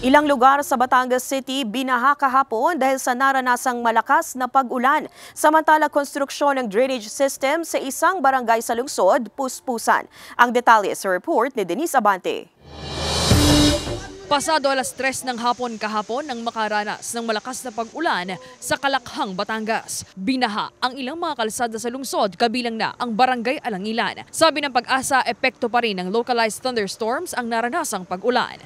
Ilang lugar sa Batangas City binaha kahapon dahil sa naranasang malakas na pag-ulan. Samantala, konstruksyon ng drainage system sa isang barangay sa lungsod, puspusan. Ang detalye sa report ni Denise Abante. Pasado alas 3 ng hapon kahapon nang makaranas ng malakas na pag-ulan sa Kalakhang, Batangas. Binaha ang ilang mga kalsada sa lungsod, kabilang na ang Barangay Alangilan. Sabi ng Pag-asa, epekto pa rin ng localized thunderstorms ang naranasang pag-ulan.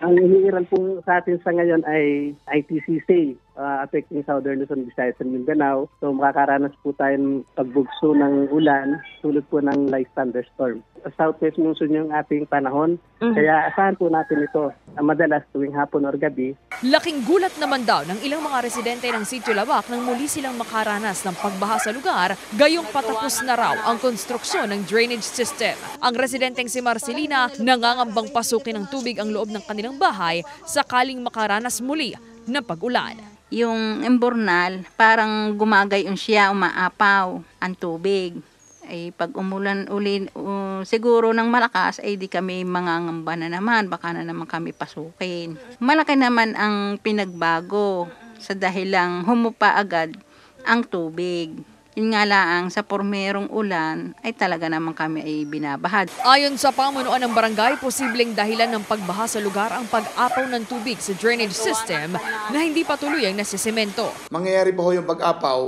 Ang iniiral po sa atin sa ngayon ay ITCC, affecting Southern Luzon, Visayas and Mindanao. So makakaranas po tayo ng pagbugso ng ulan, tulad po ng light thunderstorm. Southwest monsoon yung ating panahon, kaya asahan po natin ito madalas tuwing hapon or gabi. Laking gulat naman daw ng ilang mga residente ng Sitio Lawak nang muli silang makaranas ng pagbaha sa lugar, gayong patapos na raw ang konstruksyon ng drainage system. Ang residenteng si Marcelina nangangambang pasukin ng tubig ang loob ng kanilang bahay sakaling makaranas muli ng pag-ulan. Yung embornal, parang gumagayon siya, umaapaw ang tubig. Ay pag umulan uli, siguro ng malakas, ay di kami mangangamba na naman, baka na naman kami pasukin. Malaki naman ang pinagbago sa dahilang humupa agad ang tubig. Yun nga lang, sa pormerong ulan, ay talaga naman kami ay binabahad. Ayon sa pamunuan ng barangay, posibleng dahilan ng pagbaha sa lugar ang pag-apaw ng tubig sa drainage system na hindi pa tuluyang nasisemento. Mangyayari pa ho yung pag-apaw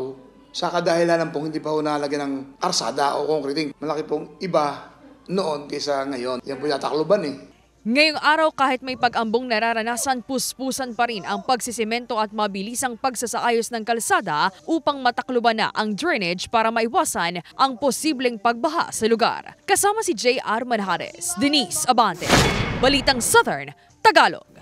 sa kadahilanan pong hindi pa ho nalagyan ng arsada o concreting. Malaki pong iba noon kaysa ngayon. Yan po yatakloban eh. Ngayong araw, kahit may pag-ambong nararanasan, puspusan pa rin ang pagsisemento at mabilisang pagsasaayos ng kalsada upang matakluban na ang drainage para maiwasan ang posibleng pagbaha sa lugar. Kasama si J.R. Manjares, Denise Abante, Balitang Southern, Tagalog.